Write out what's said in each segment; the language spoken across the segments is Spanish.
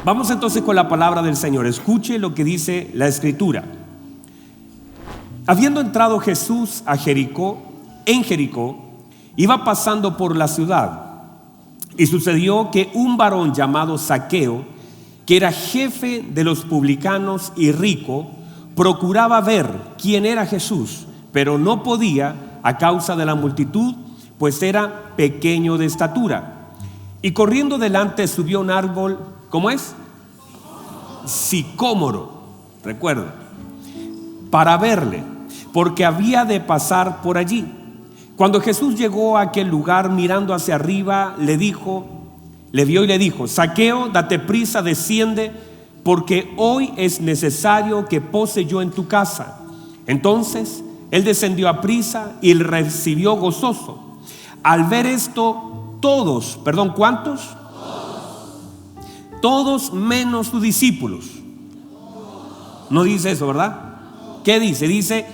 Vamos entonces con la palabra del Señor. Escuche lo que dice la Escritura. Habiendo entrado Jesús a Jericó, en Jericó, iba pasando por la ciudad. Y sucedió que un varón llamado Zaqueo, que era jefe de los publicanos y rico, procuraba ver quién era Jesús, pero no podía a causa de la multitud, pues era pequeño de estatura. Y corriendo delante subió un árbol, ¿cómo es? Sicómoro, recuerda, para verle, porque había de pasar por allí. Cuando Jesús llegó a aquel lugar, mirando hacia arriba, le vio y le dijo: Zaqueo, date prisa, desciende, porque hoy es necesario que pose yo en tu casa. Entonces él descendió a prisa y le recibió gozoso. Al ver esto, todos, ¿cuántos? Todos menos sus discípulos. No dice eso, ¿verdad? ¿Qué dice? Dice,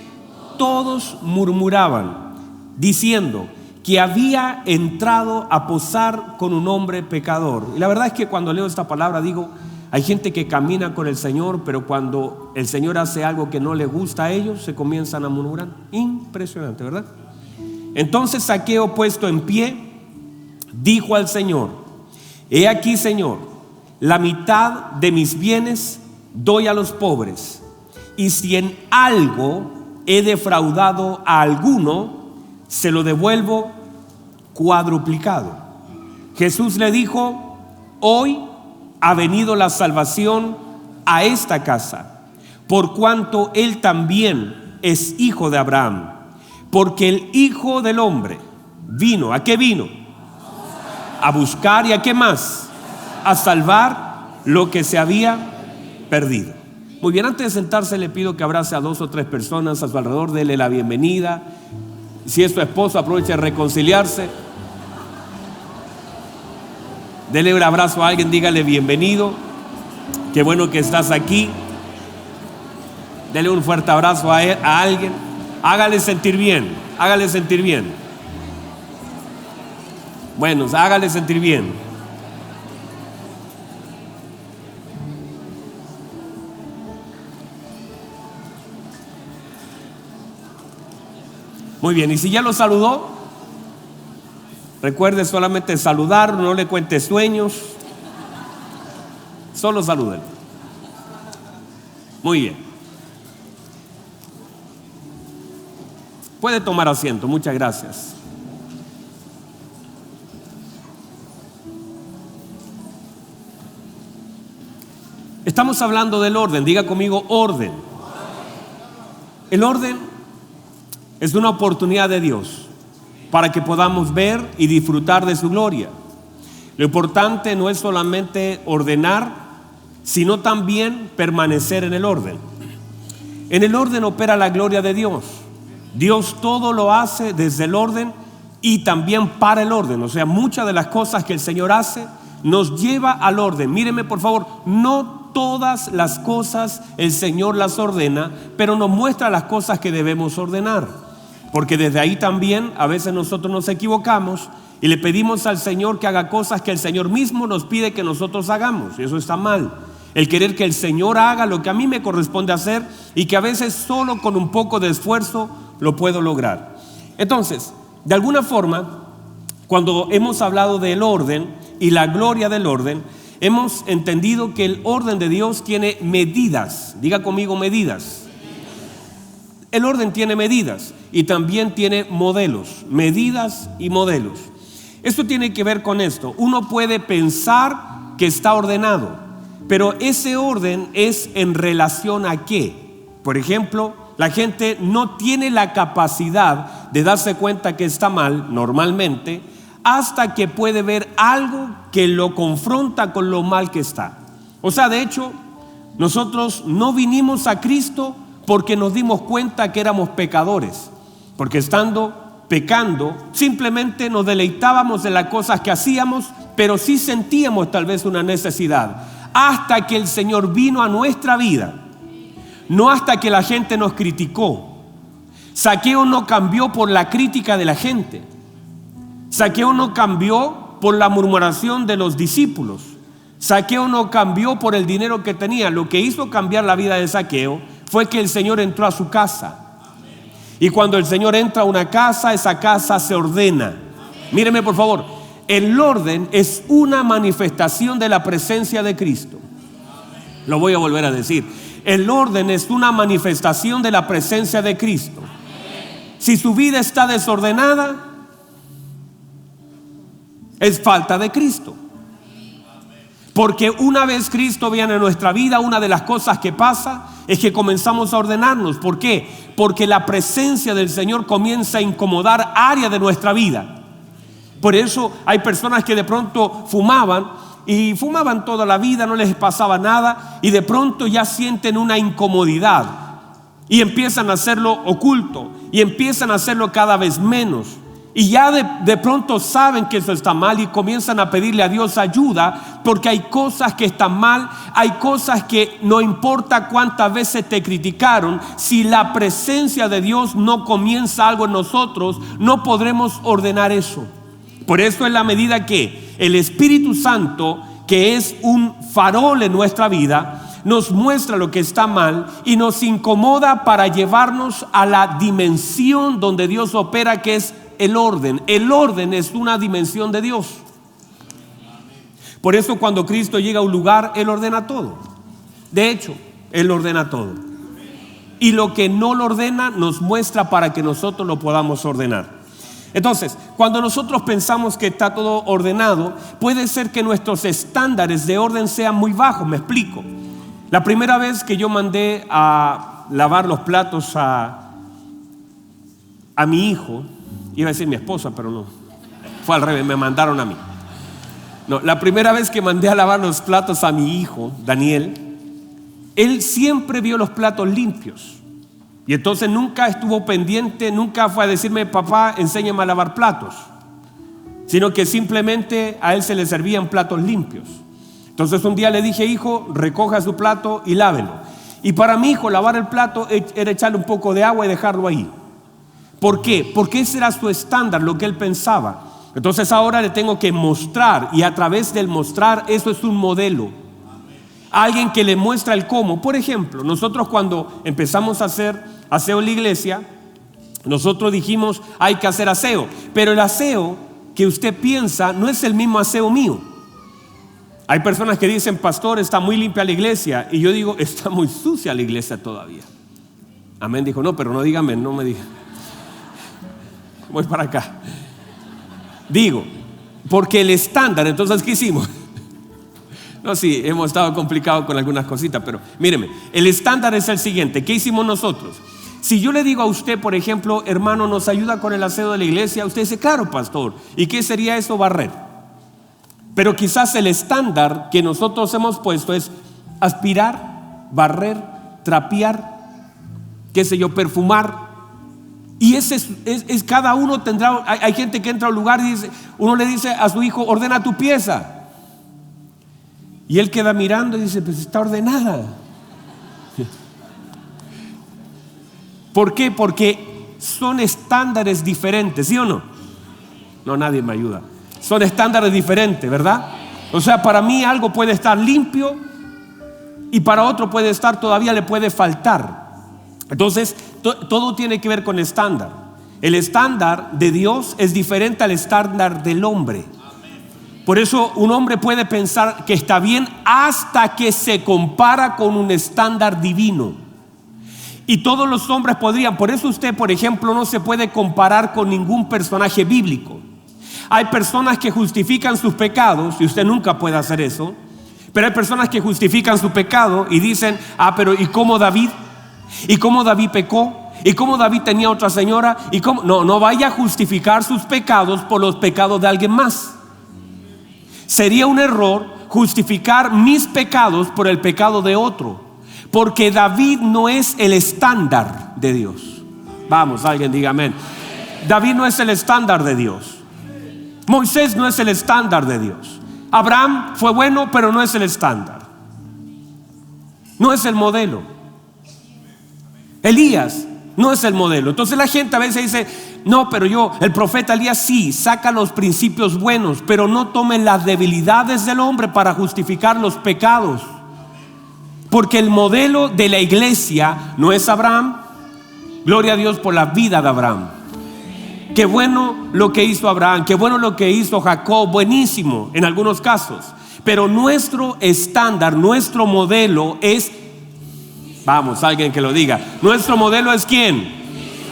todos murmuraban, diciendo que había entrado a posar con un hombre pecador. Y la verdad es que cuando leo esta palabra digo, hay gente que camina con el Señor, pero cuando el Señor hace algo que no le gusta a ellos, se comienzan a murmurar. Impresionante, ¿verdad? Entonces Zaqueo, puesto en pie, dijo al Señor: he aquí, Señor, la mitad de mis bienes doy a los pobres, y si en algo he defraudado a alguno, se lo devuelvo cuadruplicado. Jesús le dijo: hoy ha venido la salvación a esta casa, por cuanto él también es hijo de Abraham, porque el Hijo del Hombre vino, ¿a qué vino? A buscar, ¿y a qué más? A salvar lo que se había perdido. Muy bien, antes de sentarse le pido que abrace a 2 o 3 personas a su alrededor, dele la bienvenida. Si es su esposo, aproveche de reconciliarse. Dele un abrazo a alguien, dígale bienvenido, qué bueno que estás aquí. Dele un fuerte abrazo a alguien, hágale sentir bien, hágale sentir bien. Bueno, hágale sentir bien. Muy bien, y si ya lo saludó, recuerde solamente saludar, no le cuente sueños, solo salúdenlo. Muy bien. Puede tomar asiento, muchas gracias. Estamos hablando del orden, diga conmigo orden. El orden es una oportunidad de Dios para que podamos ver y disfrutar de su gloria. Lo importante no es solamente ordenar, sino también permanecer en el orden. En el orden opera la gloria de Dios. Dios todo lo hace desde el orden y también para el orden. O sea, muchas de las cosas que el Señor hace nos lleva al orden. Míreme por favor, no todas las cosas el Señor las ordena, pero nos muestra las cosas que debemos ordenar. Porque desde ahí también a veces nosotros nos equivocamos y le pedimos al Señor que haga cosas que el Señor mismo nos pide que nosotros hagamos, y eso está mal. El querer que el Señor haga lo que a mí me corresponde hacer y que a veces solo con un poco de esfuerzo lo puedo lograr. Entonces, de alguna forma, cuando hemos hablado del orden y la gloria del orden, hemos entendido que el orden de Dios tiene medidas. Diga conmigo medidas. El orden tiene medidas y también tiene modelos, medidas y modelos. Esto tiene que ver con esto. Uno puede pensar que está ordenado, pero ese orden es en relación a qué. Por ejemplo, la gente no tiene la capacidad de darse cuenta que está mal normalmente hasta que puede ver algo que lo confronta con lo mal que está. O sea, de hecho, nosotros no vinimos a Cristo porque nos dimos cuenta que éramos pecadores, porque pecando, simplemente nos deleitábamos de las cosas que hacíamos, pero sí sentíamos tal vez una necesidad, hasta que el Señor vino a nuestra vida, no hasta que la gente nos criticó. Zaqueo no cambió por la crítica de la gente, Zaqueo no cambió por la murmuración de los discípulos. Zaqueo no cambió por el dinero que tenía. Lo que hizo cambiar la vida de Zaqueo fue que el Señor entró a su casa. Y cuando el Señor entra a una casa, esa casa se ordena. Míreme por favor, el orden es una manifestación de la presencia de Cristo. Lo voy a volver a decir. El orden es una manifestación de la presencia de Cristo. Si su vida está desordenada, es falta de Cristo. Porque una vez Cristo viene a nuestra vida, una de las cosas que pasa es que comenzamos a ordenarnos. ¿Por qué? Porque la presencia del Señor comienza a incomodar áreas de nuestra vida. Por eso hay personas que de pronto fumaban y fumaban toda la vida, no les pasaba nada, y de pronto ya sienten una incomodidad y empiezan a hacerlo oculto y empiezan a hacerlo cada vez menos. Y ya de pronto saben que eso está mal y comienzan a pedirle a Dios ayuda, porque hay cosas que están mal, hay cosas que no importa cuántas veces te criticaron, si la presencia de Dios no comienza algo en nosotros, no podremos ordenar eso. Por eso en la medida que el Espíritu Santo, que es un farol en nuestra vida, nos muestra lo que está mal y nos incomoda para llevarnos a la dimensión donde Dios opera, que es el orden. El orden es una dimensión de Dios. Por eso cuando Cristo llega a un lugar, Él ordena todo. De hecho, Él ordena todo. Y lo que no lo ordena nos muestra para que nosotros lo podamos ordenar. Entonces, cuando nosotros pensamos que está todo ordenado, puede ser que nuestros estándares de orden sean muy bajos. Me explico. La primera vez que yo mandé a lavar los platos a mi hijo, iba a decir mi esposa, pero no, fue al revés, me mandaron a mí. No, la primera vez que mandé a lavar los platos a mi hijo, Daniel, él siempre vio los platos limpios. Y entonces nunca estuvo pendiente, nunca fue a decirme, papá, enséñame a lavar platos, sino que simplemente a él se le servían platos limpios. Entonces un día le dije, hijo, recoja su plato y lávelo. Y para mi hijo lavar el plato era echarle un poco de agua y dejarlo ahí. ¿Por qué? Porque ese era su estándar, lo que él pensaba. Entonces ahora le tengo que mostrar, y a través del mostrar, eso es un modelo. Alguien que le muestra el cómo. Por ejemplo, nosotros cuando empezamos a hacer aseo en la iglesia, nosotros dijimos, hay que hacer aseo. Pero el aseo que usted piensa no es el mismo aseo mío. Hay personas que dicen, pastor, está muy limpia la iglesia. Y yo digo, está muy sucia la iglesia todavía. Amén, dijo, no, pero no diga amén, no me diga. Voy para acá. Digo, porque el estándar, entonces, ¿qué hicimos? No, sí, hemos estado complicados con algunas cositas, pero míreme, el estándar es el siguiente. ¿Qué hicimos nosotros? Si yo le digo a usted, por ejemplo, hermano, ¿nos ayuda con el aseo de la iglesia? Usted dice, claro, pastor. ¿Y qué sería eso? Barrer. Pero quizás el estándar que nosotros hemos puesto es aspirar, barrer, trapear, qué sé yo, perfumar. Y ese es cada uno tendrá. Hay gente que entra a un lugar y dice, uno le dice a su hijo, ordena tu pieza. Y él queda mirando y dice, pues está ordenada. ¿Por qué? Porque son estándares diferentes, ¿sí o no? No, nadie me ayuda. Son estándares diferentes, ¿verdad? O sea, para mí algo puede estar limpio y para otro puede estar, todavía le puede faltar. Entonces, todo tiene que ver con estándar. El estándar de Dios es diferente al estándar del hombre. Por eso un hombre puede pensar que está bien hasta que se compara con un estándar divino. Y todos los hombres podrían. Por eso usted, por ejemplo, no se puede comparar con ningún personaje bíblico. Hay personas que justifican sus pecados, y usted nunca puede hacer eso. Pero hay personas que justifican su pecado y dicen, pero ¿y cómo David? ¿Y cómo David pecó? ¿Y cómo David tenía otra señora? ¿Y cómo? No vaya a justificar sus pecados por los pecados de alguien más. Sería un error justificar mis pecados por el pecado de otro, porque David no es el estándar de Dios. Vamos, alguien diga amén. David no es el estándar de Dios. Moisés no es el estándar de Dios. Abraham fue bueno, pero no es el estándar. No es el modelo. Elías No es el modelo. Entonces la gente a veces dice, no, pero el profeta Elías sí saca los principios buenos, pero no tome las debilidades del hombre para justificar los pecados. Porque el modelo de la iglesia no es Abraham. Gloria a Dios por la vida de Abraham. Qué bueno lo que hizo Abraham, qué bueno lo que hizo Jacob, buenísimo en algunos casos. Pero nuestro estándar, nuestro modelo es, vamos, alguien que lo diga, nuestro modelo es ¿quién?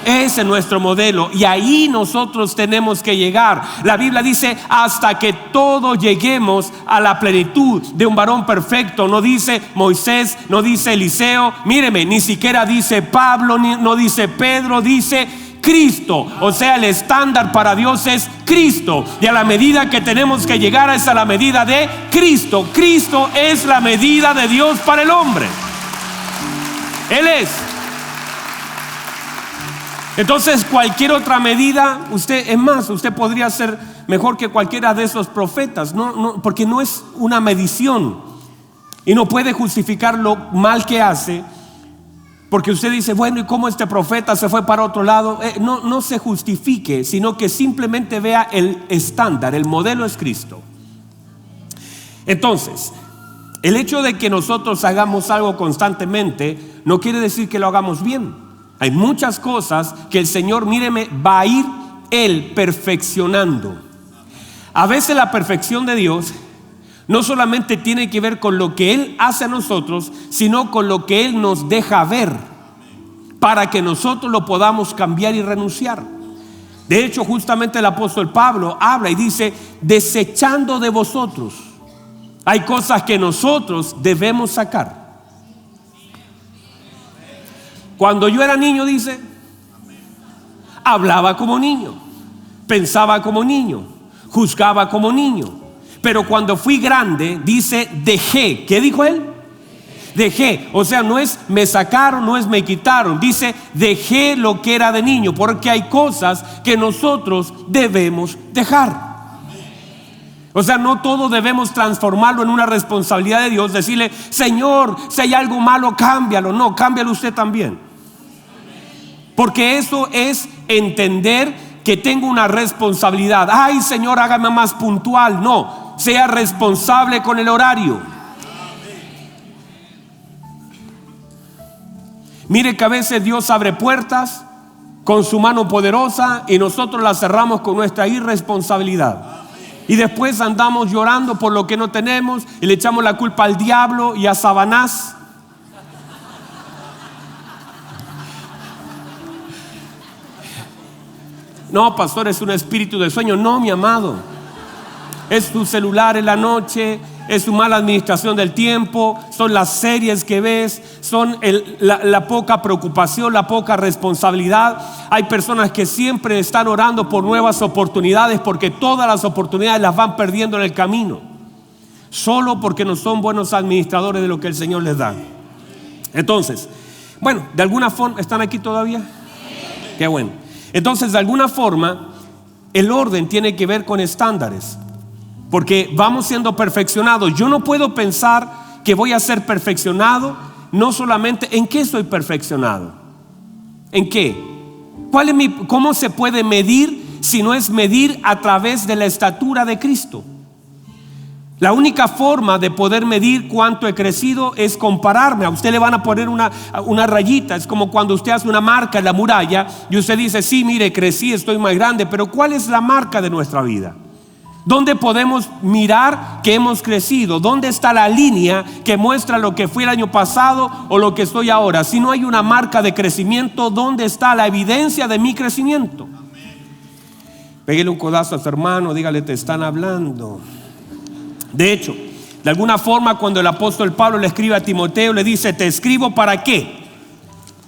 Ese es nuestro modelo, y ahí nosotros tenemos que llegar. La Biblia dice hasta que todos lleguemos a la plenitud de un varón perfecto. No dice Moisés, no dice Eliseo, míreme, ni siquiera dice Pablo, no dice Pedro, dice Cristo. O sea, el estándar para Dios es Cristo, y a la medida que tenemos que llegar es a la medida de Cristo. Cristo es la medida de Dios para el hombre. Él es. Entonces cualquier otra medida, usted podría ser mejor que cualquiera de esos profetas, porque no es una medición y no puede justificar lo mal que hace, porque usted dice, bueno, ¿y cómo este profeta se fue para otro lado? No se justifique, sino que simplemente vea el estándar, el modelo es Cristo. Entonces, el hecho de que nosotros hagamos algo constantemente no quiere decir que lo hagamos bien. Hay muchas cosas que el Señor, míreme, va a ir Él perfeccionando. A veces la perfección de Dios no solamente tiene que ver con lo que Él hace a nosotros, sino con lo que Él nos deja ver, para que nosotros lo podamos cambiar y renunciar. De hecho, justamente el apóstol Pablo habla y dice, desechando de vosotros. Hay cosas que nosotros debemos sacar. Cuando yo era niño, dice, hablaba como niño, pensaba como niño, juzgaba como niño. Pero cuando fui grande, dice, dejé. ¿Qué dijo él? Dejé. O sea, no es me sacaron, no es me quitaron. Dice, dejé lo que era de niño, porque hay cosas que nosotros debemos dejar. O sea, no todo debemos transformarlo en una responsabilidad de Dios, decirle, Señor, si hay algo malo, cámbialo. No, cámbialo usted también. Porque eso es entender que tengo una responsabilidad. Ay, Señor, hágame más puntual. No, sea responsable con el horario. Mire que a veces Dios abre puertas con su mano poderosa y nosotros las cerramos con nuestra irresponsabilidad. Y después andamos llorando por lo que no tenemos y le echamos la culpa al diablo y a Sabanás. No, pastor, es un espíritu de sueño. No, mi amado, es tu celular en la noche, es tu mala administración del tiempo, son las series que ves, son la poca preocupación, la poca responsabilidad. Hay personas que siempre están orando por nuevas oportunidades, porque todas las oportunidades las van perdiendo en el camino, solo porque no son buenos administradores de lo que el Señor les da. Entonces, bueno, de alguna forma, ¿están aquí todavía? Qué bueno. Entonces, de alguna forma, el orden tiene que ver con estándares, porque vamos siendo perfeccionados. Yo no puedo pensar que voy a ser perfeccionado, no solamente en qué soy perfeccionado, en qué, cómo se puede medir si no es medir a través de la estatura de Cristo. La única forma de poder medir cuánto he crecido es compararme. A usted le van a poner una rayita. Es como cuando usted hace una marca en la muralla y usted dice, sí, mire, crecí, estoy más grande. Pero ¿cuál es la marca de nuestra vida? ¿Dónde podemos mirar que hemos crecido? ¿Dónde está la línea que muestra lo que fui el año pasado o lo que estoy ahora? Si no hay una marca de crecimiento, ¿dónde está la evidencia de mi crecimiento? Pégale un codazo a su hermano, dígale, te están hablando. De hecho, de alguna forma, cuando el apóstol Pablo le escribe a Timoteo, le dice, ¿te escribo para qué?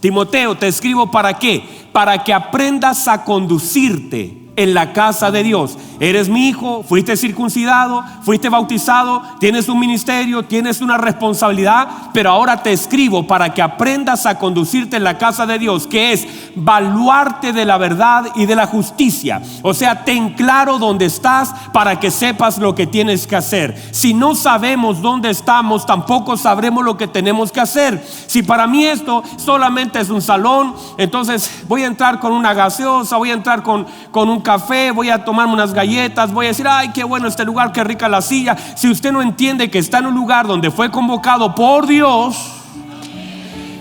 Timoteo, ¿te escribo para qué? Para que aprendas a conducirte en la casa de Dios. eres mi hijo, fuiste circuncidado, fuiste bautizado, tienes un ministerio, tienes una responsabilidad, pero ahora te escribo para que aprendas a conducirte en la casa de Dios, que es baluarte de la verdad y de la justicia. O sea, ten claro dónde estás para que sepas lo que tienes que hacer. Si no sabemos dónde estamos, tampoco sabremos lo que tenemos que hacer. Si para mí esto solamente es un salón, entonces voy a entrar con una gaseosa, voy a entrar con un café, voy a tomarme unas galletas, voy a decir, ay, qué bueno este lugar, qué rica la silla. Si usted no entiende que está en un lugar donde fue convocado por Dios,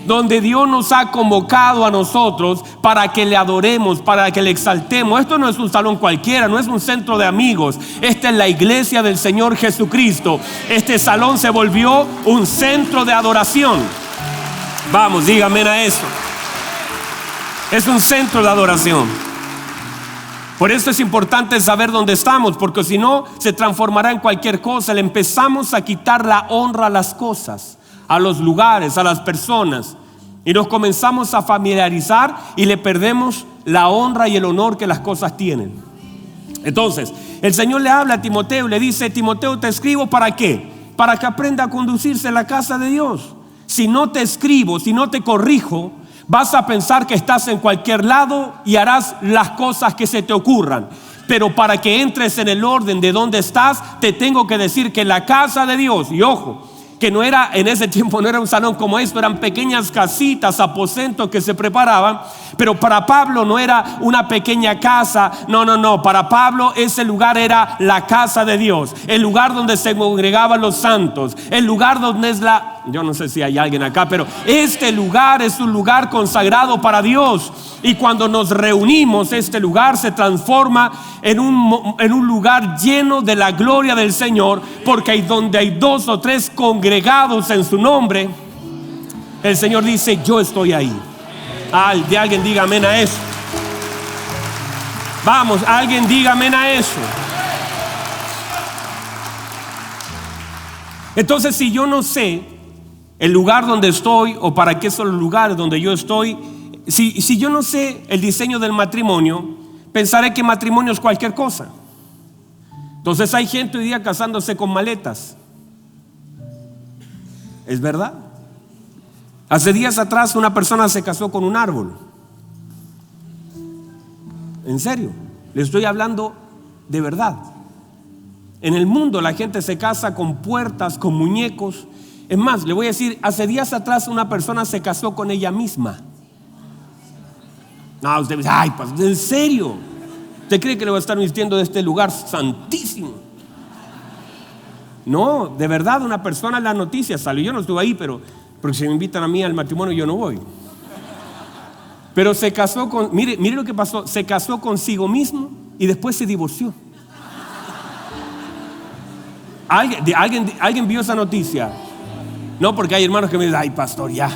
donde Dios nos ha convocado a nosotros para que le adoremos, para que le exaltemos. Esto no es un salón cualquiera, no es un centro de amigos. Esta es la iglesia del Señor Jesucristo. Este salón se volvió un centro de adoración. Vamos, dígame a eso. Es un centro de adoración. Por eso es importante saber dónde estamos, porque si no, se transformará en cualquier cosa. Le empezamos a quitar la honra a las cosas, a los lugares, a las personas, y nos comenzamos a familiarizar y le perdemos la honra y el honor que las cosas tienen. Entonces, el Señor le habla a Timoteo y le dice, Timoteo, te escribo ¿para qué? Para que aprenda a conducirse en la casa de Dios. Si no te escribo, si no te corrijo, vas a pensar que estás en cualquier lado y harás las cosas que se te ocurran. Pero para que entres en el orden de donde estás, te tengo que decir que la casa de Dios, y ojo, que no era, en ese tiempo no era un salón como esto, eran pequeñas casitas, aposentos que se preparaban, pero para Pablo no era una pequeña casa, no, para Pablo ese lugar era la casa de Dios, el lugar donde se congregaban los santos, el lugar donde es yo no sé si hay alguien acá, pero este lugar es un lugar consagrado para Dios. Y cuando nos reunimos, este lugar se transforma en un lugar lleno de la gloria del Señor, porque ahí donde hay 2 o 3 congregados en su nombre, el Señor dice, yo estoy ahí. De alguien diga amén a eso. Vamos, alguien diga amén a eso. Entonces, si yo no sé el lugar donde estoy o para qué son los lugares donde yo estoy, si yo no sé el diseño del matrimonio, pensaré que matrimonio es cualquier cosa. Entonces hay gente hoy día casándose con maletas. ¿Es verdad? Hace días atrás una persona se casó con un árbol. En serio, le estoy hablando de verdad. En el mundo la gente se casa con puertas, con muñecos. Es más, le voy a decir, hace días atrás una persona se casó con ella misma. No, usted dice, ay, pues, ¿en serio? ¿Usted cree que le va a estar vistiendo de este lugar santísimo? No, de verdad, una persona en las noticias salió. Yo no estuve ahí, pero porque si me invitan a mí al matrimonio yo no voy. Pero se casó con, mire lo que pasó, se casó consigo mismo y después se divorció. ¿Alguien vio esa noticia? No, porque hay hermanos que me dicen, ay, pastor, ya.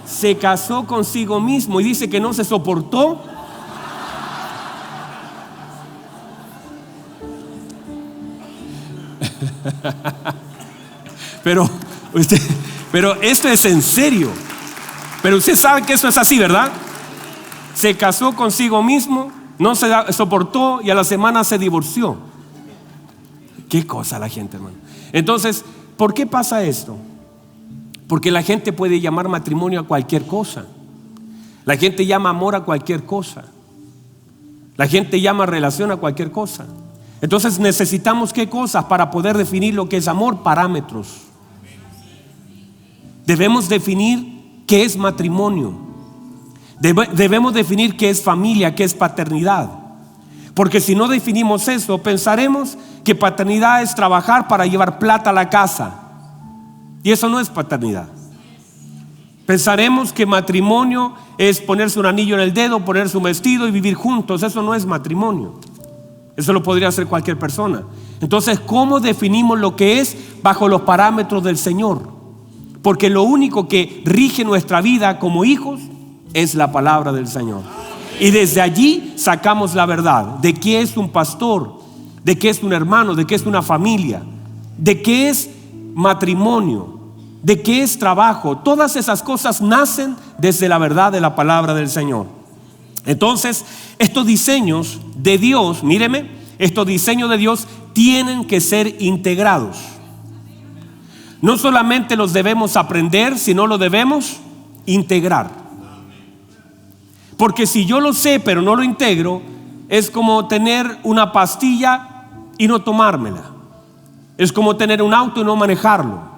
Se casó consigo mismo y dice que no se soportó. Pero esto es en serio. Pero usted sabe que eso es así, ¿verdad? Se casó consigo mismo, no se soportó y a la semana se divorció. Qué cosa la gente, hermano. Entonces, ¿por qué pasa esto? Porque la gente puede llamar matrimonio a cualquier cosa. La gente llama amor a cualquier cosa. La gente llama relación a cualquier cosa. Entonces necesitamos ¿qué cosas para poder definir lo que es amor? Parámetros. Debemos definir qué es matrimonio. Debemos definir qué es familia, qué es paternidad. Porque si no definimos eso, pensaremos que paternidad es trabajar para llevar plata a la casa. Y eso no es paternidad. Pensaremos que matrimonio es ponerse un anillo en el dedo, ponerse un vestido y vivir juntos. Eso no es matrimonio. Eso lo podría hacer cualquier persona. Entonces, ¿cómo definimos lo que es bajo los parámetros del Señor? Porque lo único que rige nuestra vida como hijos es la palabra del Señor. Y desde allí sacamos la verdad de qué es un pastor, de qué es un hermano, de qué es una familia, de qué es matrimonio, de qué es trabajo. Todas esas cosas nacen desde la verdad de la palabra del Señor. Entonces, estos diseños de Dios, míreme, estos diseños de Dios tienen que ser integrados. No solamente los debemos aprender, sino los debemos integrar. Porque si yo lo sé pero no lo integro, es como tener una pastilla y no tomármela. Es como tener un auto y no manejarlo.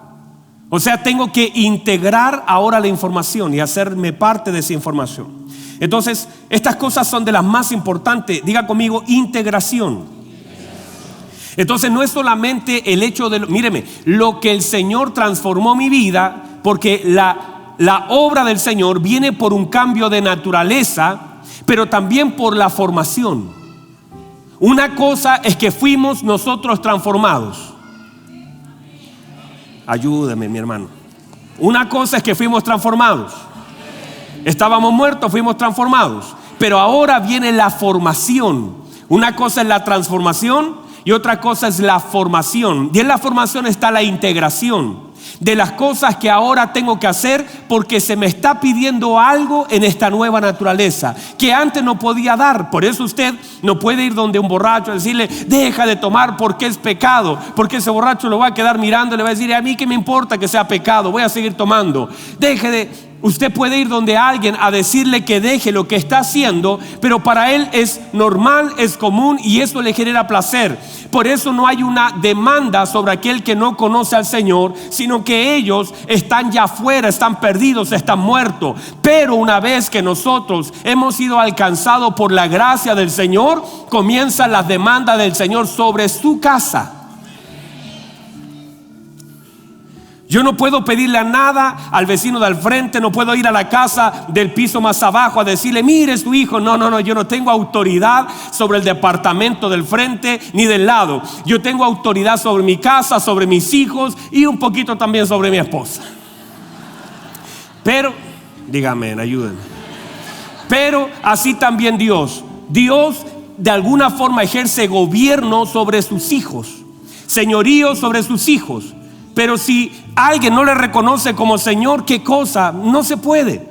O sea, tengo que integrar ahora la información y hacerme parte de esa información. Entonces, estas cosas son de las más importantes. Diga conmigo, integración. Entonces no es solamente el hecho de, míreme, lo que el Señor transformó mi vida, porque la obra del Señor viene por un cambio de naturaleza, pero también por la formación. Una cosa es que fuimos nosotros transformados. Ayúdame, mi hermano. Una cosa es que fuimos transformados. Estábamos muertos, fuimos transformados. Pero ahora viene la formación. Una cosa es la transformación y otra cosa es la formación. Y en la formación está la integración de las cosas que ahora tengo que hacer, porque se me está pidiendo algo en esta nueva naturaleza que antes no podía dar. Por eso usted no puede ir donde un borracho a decirle: deja de tomar porque es pecado, porque ese borracho lo va a quedar mirando y le va a decir: a mí qué me importa que sea pecado, voy a seguir tomando. Usted puede ir donde alguien a decirle que deje lo que está haciendo, pero para él es normal, es común y eso le genera placer. Por eso no hay una demanda sobre aquel que no conoce al Señor, sino que ellos están ya afuera, están perdidos, están muertos. Pero una vez que nosotros hemos sido alcanzados por la gracia del Señor, comienzan las demandas del Señor sobre su casa. Yo no puedo pedirle nada al vecino de al frente, no puedo ir a la casa del piso más abajo a decirle: mire su hijo. No, yo no tengo autoridad sobre el departamento del frente ni del lado. Yo tengo autoridad sobre mi casa, sobre mis hijos y un poquito también sobre mi esposa. Pero, dígame, ayúdenme. Pero así también Dios de alguna forma ejerce gobierno sobre sus hijos, señorío sobre sus hijos. Pero si alguien no le reconoce como Señor, ¿qué cosa? No se puede.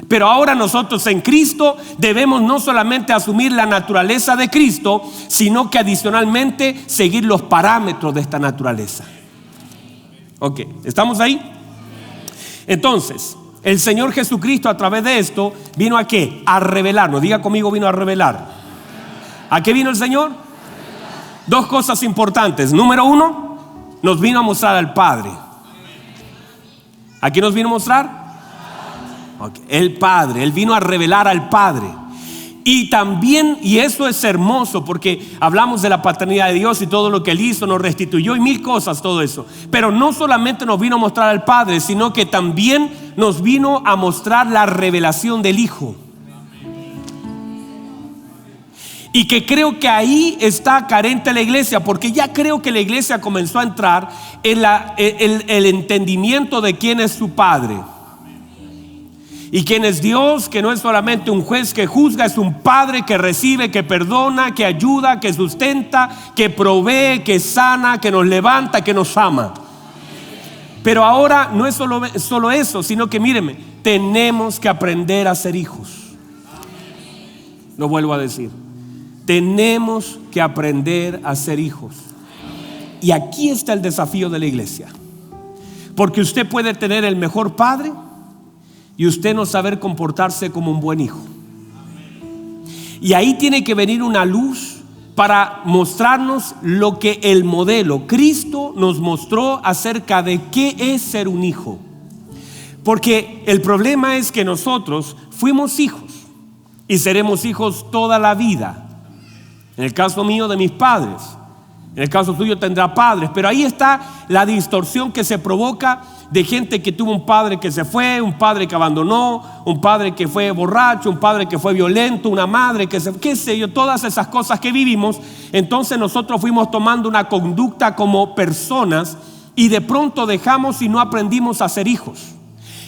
Pero ahora nosotros en Cristo debemos no solamente asumir la naturaleza de Cristo, sino que adicionalmente seguir los parámetros de esta naturaleza. Ok, ¿estamos ahí? Entonces, el Señor Jesucristo a través de esto vino ¿a qué? A revelarnos. Diga conmigo, vino a revelar. ¿A qué vino el Señor? Dos cosas importantes. Número uno, nos vino a mostrar al Padre. ¿A quién nos vino a mostrar? Okay. El Padre. Él vino a revelar al Padre. Y también, y eso es hermoso, porque hablamos de la paternidad de Dios y todo lo que Él hizo, nos restituyó y mil cosas, todo eso. Pero no solamente nos vino a mostrar al Padre, sino que también nos vino a mostrar la revelación del Hijo. Y que creo que ahí está carente la iglesia, porque ya creo que la iglesia comenzó a entrar en el entendimiento de quién es su Padre. Y quién es Dios, que no es solamente un juez que juzga, es un Padre que recibe, que perdona, que ayuda, que sustenta, que provee, que sana, que nos levanta, que nos ama. Pero ahora no es solo eso, sino que míreme, tenemos que aprender a ser hijos. Lo vuelvo a decir. Tenemos que aprender a ser hijos. Y aquí está el desafío de la iglesia. Porque usted puede tener el mejor padre y usted no saber comportarse como un buen hijo. Y ahí tiene que venir una luz para mostrarnos lo que el modelo Cristo nos mostró acerca de qué es ser un hijo. Porque el problema es que nosotros fuimos hijos y seremos hijos toda la vida. En el caso mío, de mis padres. En el caso tuyo tendrá padres. Pero ahí está la distorsión que se provoca de gente que tuvo un padre que se fue, un padre que abandonó, un padre que fue borracho, un padre que fue violento, una madre que se, qué sé yo, todas esas cosas que vivimos. Entonces nosotros fuimos tomando una conducta como personas y de pronto dejamos y no aprendimos a ser hijos.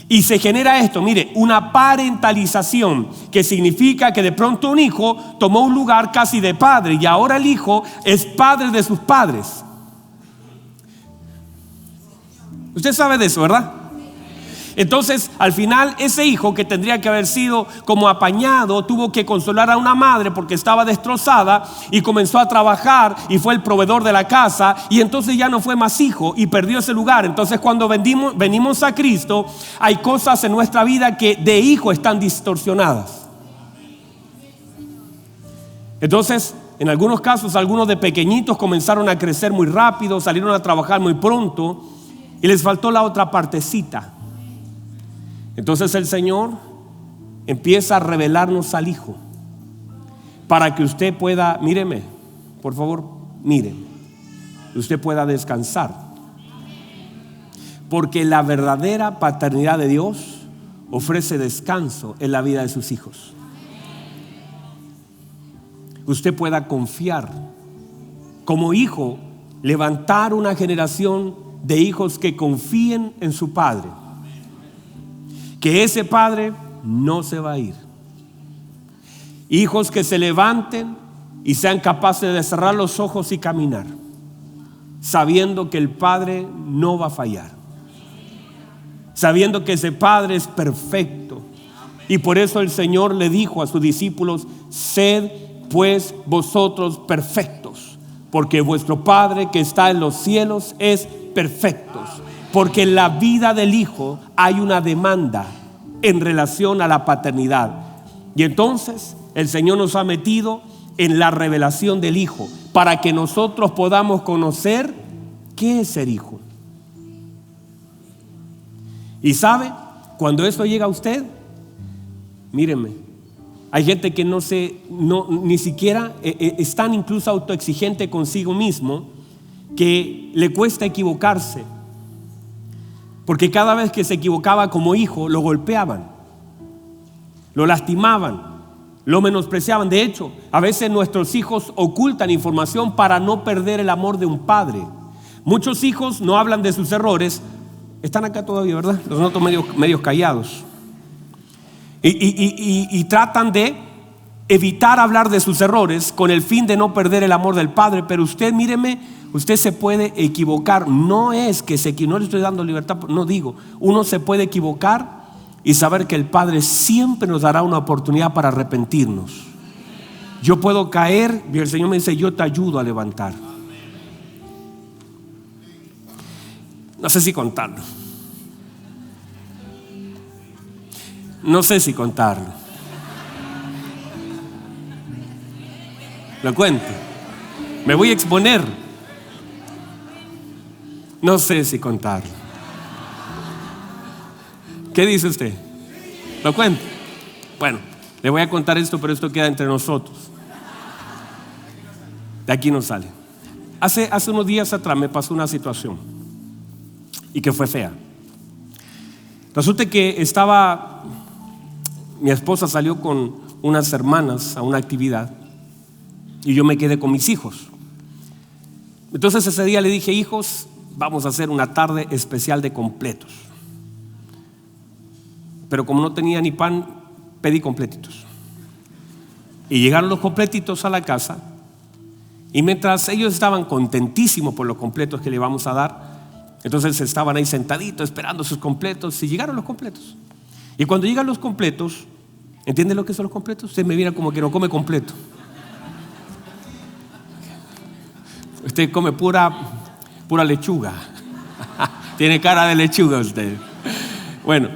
Y se genera esto, mire, una parentalización, que significa que de pronto un hijo tomó un lugar casi de padre y ahora el hijo es padre de sus padres. Usted sabe de eso, ¿verdad? Entonces, al final, ese hijo que tendría que haber sido como apañado, tuvo que consolar a una madre porque estaba destrozada y comenzó a trabajar y fue el proveedor de la casa, y entonces ya no fue más hijo y perdió ese lugar. Entonces, cuando venimos a Cristo, hay cosas en nuestra vida que de hijo están distorsionadas. Entonces, en algunos casos, algunos de pequeñitos comenzaron a crecer muy rápido, salieron a trabajar muy pronto y les faltó la otra partecita. Entonces el Señor empieza a revelarnos al Hijo para que usted pueda, míreme, por favor, mire, usted pueda descansar. Porque la verdadera paternidad de Dios ofrece descanso en la vida de sus hijos. Usted pueda confiar como hijo, levantar una generación de hijos que confíen en su padre, que ese padre no se va a ir. Hijos que se levanten y sean capaces de cerrar los ojos y caminar, sabiendo que el padre no va a fallar, sabiendo que ese padre es perfecto. Y por eso el Señor le dijo a sus discípulos: sed pues vosotros perfectos, porque vuestro Padre que está en los cielos es perfecto. Porque en la vida del Hijo hay una demanda en relación a la paternidad. Y entonces el Señor nos ha metido en la revelación del Hijo para que nosotros podamos conocer qué es ser hijo. Y sabe, cuando eso llega a usted, míreme, hay gente que ni siquiera es tan incluso autoexigente consigo mismo que le cuesta equivocarse, porque cada vez que se equivocaba como hijo lo golpeaban, lo lastimaban, lo menospreciaban. De hecho, a veces nuestros hijos ocultan información para no perder el amor de un padre. Muchos hijos no hablan de sus errores. Están acá todavía, ¿verdad? Los noto medios callados. Y tratan de evitar hablar de sus errores con el fin de no perder el amor del padre. Pero usted, míreme, usted se puede equivocar. No es que no le estoy dando libertad, no digo. Uno se puede equivocar y saber que el Padre siempre nos dará una oportunidad para arrepentirnos. Yo puedo caer y el Señor me dice: yo te ayudo a levantar. No sé si contarlo. No sé si contarlo. Lo cuento. Me voy a exponer. No sé si contarlo. ¿Qué dice usted? ¿Lo cuento? Bueno, le voy a contar esto, pero esto queda entre nosotros. De aquí no sale. Hace unos días atrás me pasó una situación y que fue fea. Resulta que mi esposa salió con unas hermanas a una actividad y yo me quedé con mis hijos. Entonces ese día le dije: hijos, vamos a hacer una tarde especial de completos. Pero como no tenía ni pan, pedí completitos. Y llegaron los completitos a la casa. Y mientras ellos estaban contentísimos por los completos que le íbamos a dar, entonces estaban ahí sentaditos esperando sus completos. Y llegaron los completos. Y cuando llegan los completos, ¿entiende lo que son los completos? Usted me mira como que no come completo. Usted come pura lechuga. Tiene cara de lechuga usted. Bueno,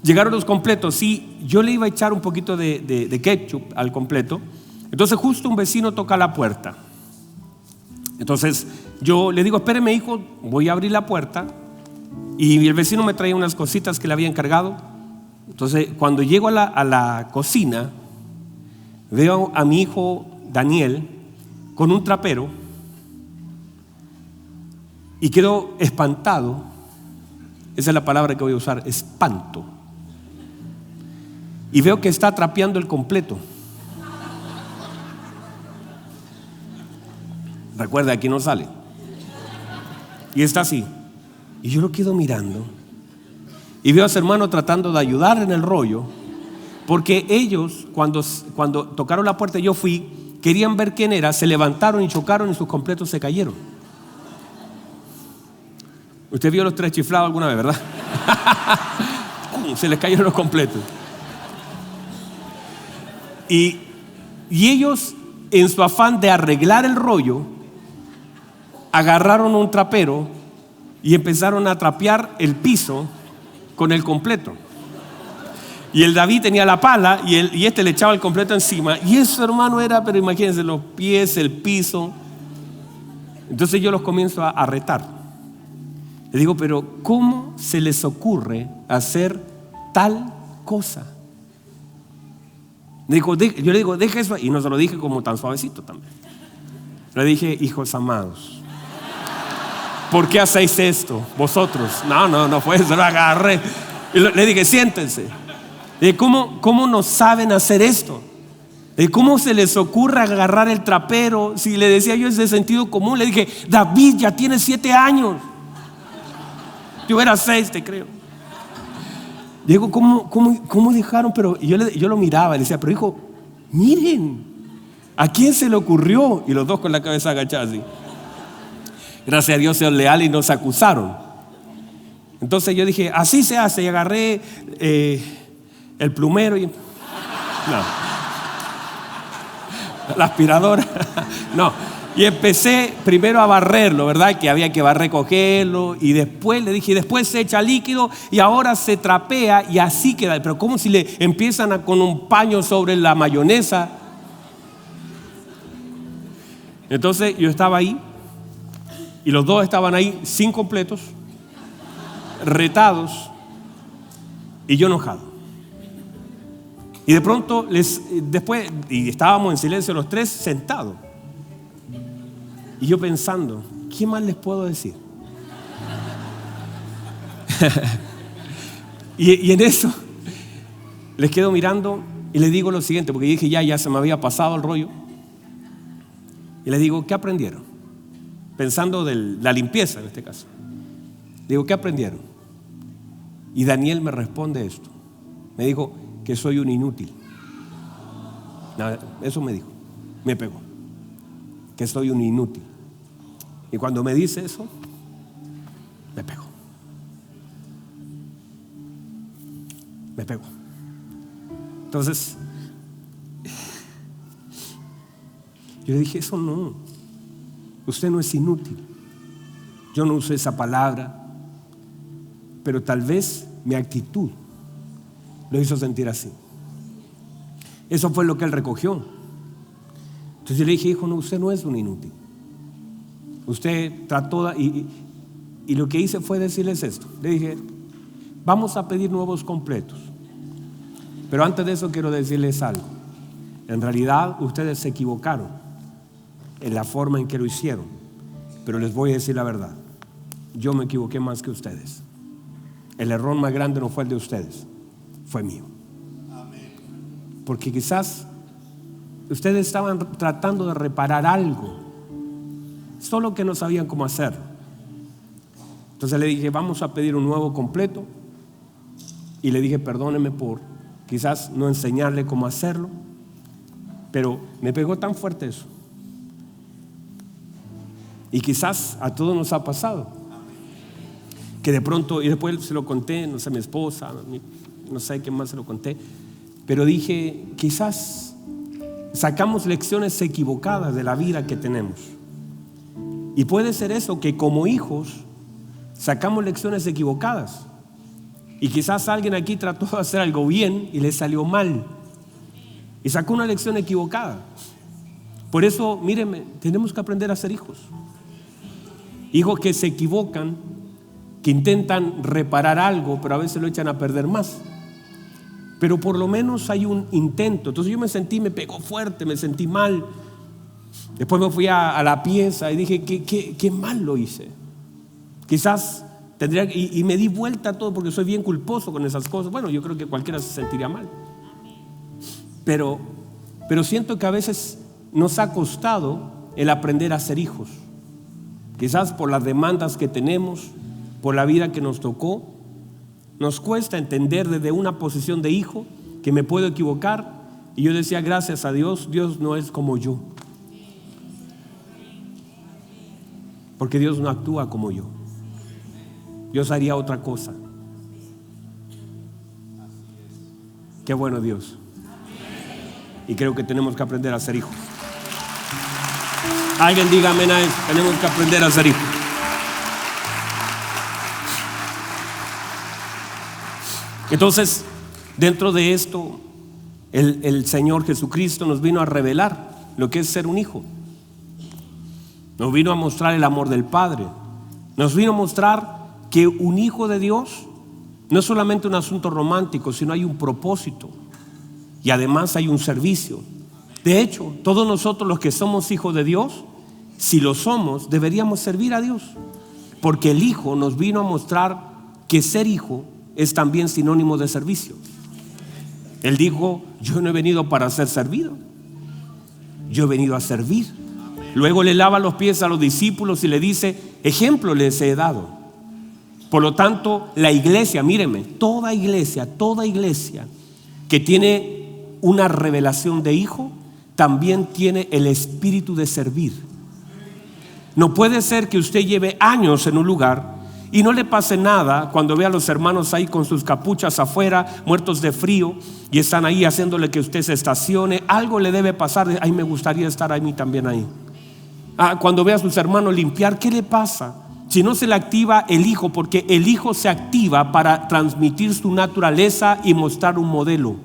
llegaron los completos. Sí, yo le iba a echar un poquito de ketchup al completo. Entonces justo un vecino toca la puerta. Entonces yo le digo: espéreme, hijo, voy a abrir la puerta. Y el vecino me traía unas cositas que le había encargado. Entonces cuando llego a la cocina, veo a mi hijo Daniel con un trapero y quedo espantado. Esa es la palabra que voy a usar: espanto. Y veo que está trapeando el completo. Recuerda, aquí no sale. Y está así. Y yo lo quedo mirando. Y veo a su hermano tratando de ayudar en el rollo. Porque ellos, cuando tocaron la puerta, yo fui, querían ver quién era, se levantaron y chocaron y sus completos se cayeron. Usted vio los tres chiflados alguna vez, ¿verdad? Se les cayeron los completos. Y ellos, en su afán de arreglar el rollo, agarraron un trapero y empezaron a trapear el piso con el completo. Y el David tenía la pala y este le echaba el completo encima. Y eso, hermano, era, pero imagínense, los pies, el piso. Entonces yo los comienzo a retar. Le digo, pero ¿cómo se les ocurre hacer tal cosa? Yo le digo, deja eso. Y no se lo dije como tan suavecito también. Le dije, hijos amados, ¿por qué hacéis esto vosotros? No fue eso, lo agarré. Y le dije, siéntense. Le dije, ¿cómo no saben hacer esto? Le dije, ¿cómo se les ocurre agarrar el trapero? Si le decía yo, es de sentido común. Le dije, David ya tiene 7 años. Yo era 6, te creo. Digo, ¿cómo dejaron? Pero yo lo miraba y le decía, pero hijo, miren, ¿a quién se le ocurrió? Y los dos con la cabeza agachada así. Gracias a Dios se leal y nos acusaron. Entonces yo dije, así se hace. Y agarré el plumero y... la aspiradora. Y empecé primero a barrerlo, ¿verdad? Que había que recogerlo. Y después le dije, después se echa líquido y ahora se trapea y así queda. Pero como si le empiezan con un paño sobre la mayonesa. Entonces yo estaba ahí y los dos estaban ahí sin completos, retados, y yo enojado. Y de pronto después, y estábamos en silencio los tres sentados. Y yo pensando, ¿qué más les puedo decir? y en eso les quedo mirando y les digo lo siguiente, porque dije ya se me había pasado el rollo. Y les digo, ¿qué aprendieron? Pensando de la limpieza en este caso. Digo, ¿qué aprendieron? Y Daniel me responde esto. Me dijo que soy un inútil. Eso me dijo, me pegó. Que soy un inútil. Y cuando me dice eso, me pegó. Me pegó. Entonces, yo le dije, eso no. Usted no es inútil. Yo no usé esa palabra, pero tal vez mi actitud lo hizo sentir así. Eso fue lo que él recogió. Entonces yo le dije, hijo, no, usted no es un inútil. Usted trató y lo que hice fue decirles esto. Le dije, vamos a pedir nuevos completos. Pero antes de eso quiero decirles algo. En realidad ustedes se equivocaron en la forma en que lo hicieron. Pero les voy a decir la verdad. Yo me equivoqué más que ustedes. El error más grande no fue el de ustedes, fue mío. Porque quizás ustedes estaban tratando de reparar algo, solo que no sabían cómo hacerlo. Entonces le dije, vamos a pedir un nuevo completo. Y le dije, perdóneme por quizás no enseñarle cómo hacerlo. Pero me pegó tan fuerte eso. Y quizás a todos nos ha pasado. Que de pronto, y después se lo conté, no sé, a mi esposa, no sé a quién más se lo conté. Pero dije, quizás sacamos lecciones equivocadas de la vida que tenemos. Y puede ser eso, que como hijos sacamos lecciones equivocadas. Y quizás alguien aquí trató de hacer algo bien y le salió mal. Y sacó una lección equivocada. Por eso, mírenme, tenemos que aprender a ser hijos. Hijos que se equivocan, que intentan reparar algo, pero a veces lo echan a perder más. Pero por lo menos hay un intento. Entonces yo me pegó fuerte, me sentí mal. Después me fui a la pieza y dije, qué mal lo hice. Quizás tendría, y me di vuelta a todo porque soy bien culposo con esas cosas. Bueno, yo creo que cualquiera se sentiría mal. Pero siento que a veces nos ha costado el aprender a ser hijos. Quizás por las demandas que tenemos, por la vida que nos tocó, nos cuesta entender desde una posición de hijo que me puedo equivocar. Y yo decía, gracias a Dios, Dios no es como yo. Porque Dios no actúa como yo. Dios haría otra cosa. Qué bueno Dios. Y creo que tenemos que aprender a ser hijos. Alguien diga amén a eso. Tenemos que aprender a ser hijos. Entonces, dentro de esto, el Señor Jesucristo nos vino a revelar lo que es ser un hijo. Nos vino a mostrar el amor del Padre. Nos vino a mostrar que un hijo de Dios no es solamente un asunto romántico, sino hay un propósito. Y además hay un servicio. De hecho, todos nosotros los que somos hijos de Dios, si lo somos, deberíamos servir a Dios. Porque el Hijo nos vino a mostrar que ser hijo es también sinónimo de servicio. Él dijo: yo no he venido para ser servido, yo he venido a servir. Luego le lava los pies a los discípulos y le dice: ejemplo les he dado. Por lo tanto, la iglesia, míreme, toda iglesia que tiene una revelación de hijo, también tiene el espíritu de servir. No puede ser que usted lleve años en un lugar y no le pase nada cuando ve a los hermanos ahí con sus capuchas afuera, muertos de frío, y están ahí haciéndole que usted se estacione. Algo le debe pasar de: ay, me gustaría estar a mí también ahí. Cuando ve a sus hermanos limpiar, ¿qué le pasa? Si no se le activa el hijo, porque el hijo se activa para transmitir su naturaleza y mostrar un modelo.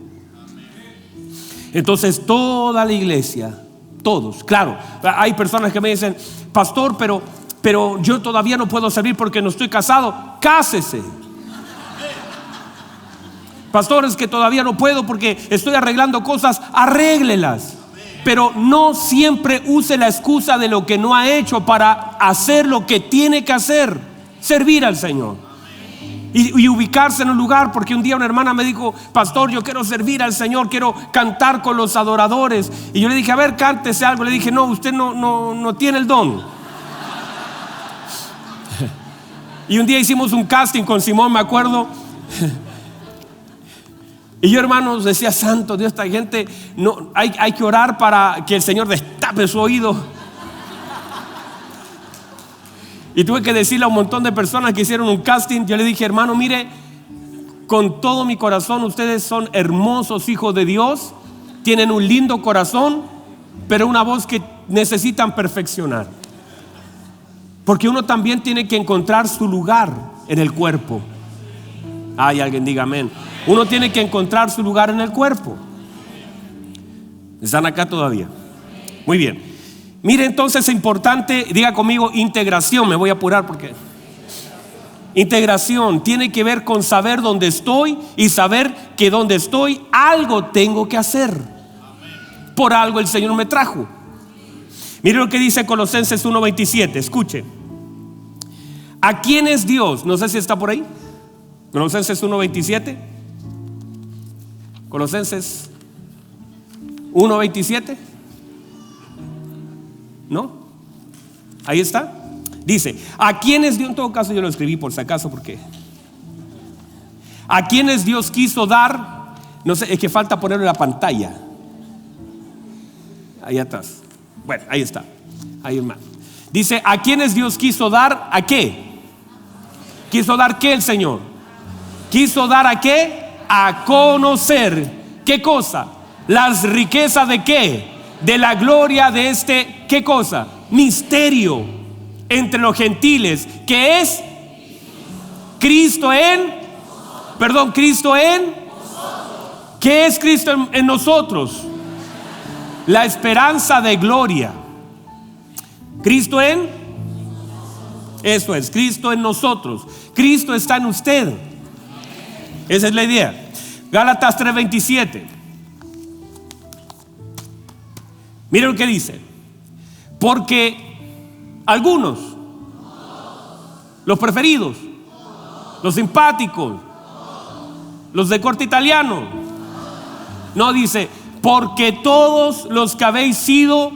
Entonces toda la iglesia, todos, claro, hay personas que me dicen: pastor, pero yo todavía no puedo servir porque no estoy casado. Cásese. Pastor, es que todavía no puedo porque estoy arreglando cosas. Arréglelas. Pero no siempre use la excusa de lo que no ha hecho para hacer lo que tiene que hacer: servir al Señor y ubicarse en un lugar. Porque un día una hermana me dijo: pastor, yo quiero servir al Señor, quiero cantar con los adoradores. Y yo le dije: a ver, cántese algo. Le dije: no, usted no tiene el don. Y un día hicimos un casting con Simón, me acuerdo. Y yo, hermanos, decía: santo Dios, esta gente, no, hay que orar para que el Señor destape su oído. Y tuve que decirle a un montón de personas que hicieron un casting. Yo le dije: hermano, mire, con todo mi corazón, ustedes son hermosos hijos de Dios, tienen un lindo corazón, pero una voz que necesitan perfeccionar. Porque uno también tiene que encontrar su lugar en el cuerpo. Ay, alguien diga amén. Uno tiene que encontrar su lugar en el cuerpo. ¿Están acá todavía? Muy bien. Mire, entonces es importante, diga conmigo, integración. Me voy a apurar porque integración tiene que ver con saber dónde estoy y saber que donde estoy algo tengo que hacer. Por algo el Señor me trajo. Mire lo que dice Colosenses 1:27. Escuche. ¿A quién es Dios? No sé si está por ahí. Colosenses 1:27. Colosenses 1:27. ¿No? Ahí está. Dice: ¿a quiénes Dios? En todo caso yo lo escribí por si acaso, porque ¿a quiénes Dios quiso dar? No sé, es que falta ponerlo en la pantalla. Ahí atrás. Bueno, ahí está. Ahí, hermano. Dice: ¿a quiénes Dios quiso dar? ¿A qué? ¿Quiso dar qué el Señor? ¿Quiso dar a qué? A conocer. ¿Qué cosa? Las riquezas de qué? De la gloria de este, ¿qué cosa? Misterio entre los gentiles, que es Cristo en, Cristo en, ¿qué es Cristo en nosotros? La esperanza de gloria. Cristo en, eso es, Cristo en nosotros. Cristo está en usted. Esa es la idea. Gálatas 3:27. Miren lo que dice: porque algunos, los preferidos, los simpáticos, los de corte italiano, no, dice: porque todos los que habéis sido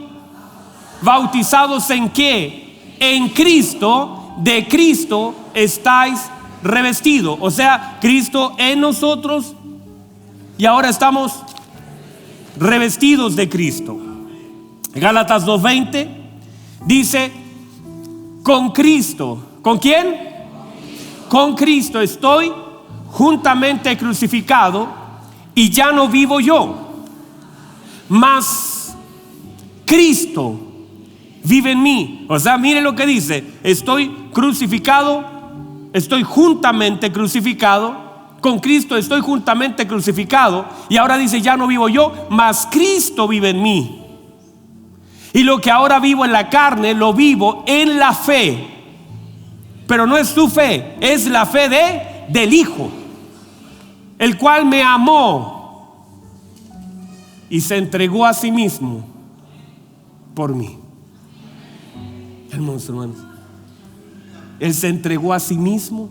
bautizados en qué? En Cristo, de Cristo estáis revestidos. O sea, Cristo en nosotros, y ahora estamos revestidos de Cristo. Gálatas 2:20 dice: con Cristo, ¿con quién? Con Cristo estoy juntamente crucificado, Y ya no vivo yo, mas Cristo vive en mí. O sea, mire lo que dice: estoy crucificado, estoy juntamente crucificado con Cristo, estoy juntamente crucificado. Y ahora dice: ya no vivo yo, mas Cristo vive en mí. Y lo que ahora vivo en la carne, lo vivo en la fe. Pero no es tu fe, es la fe del Hijo, el cual me amó y se entregó a sí mismo por mí. Hermanos, hermanos, Él se entregó a sí mismo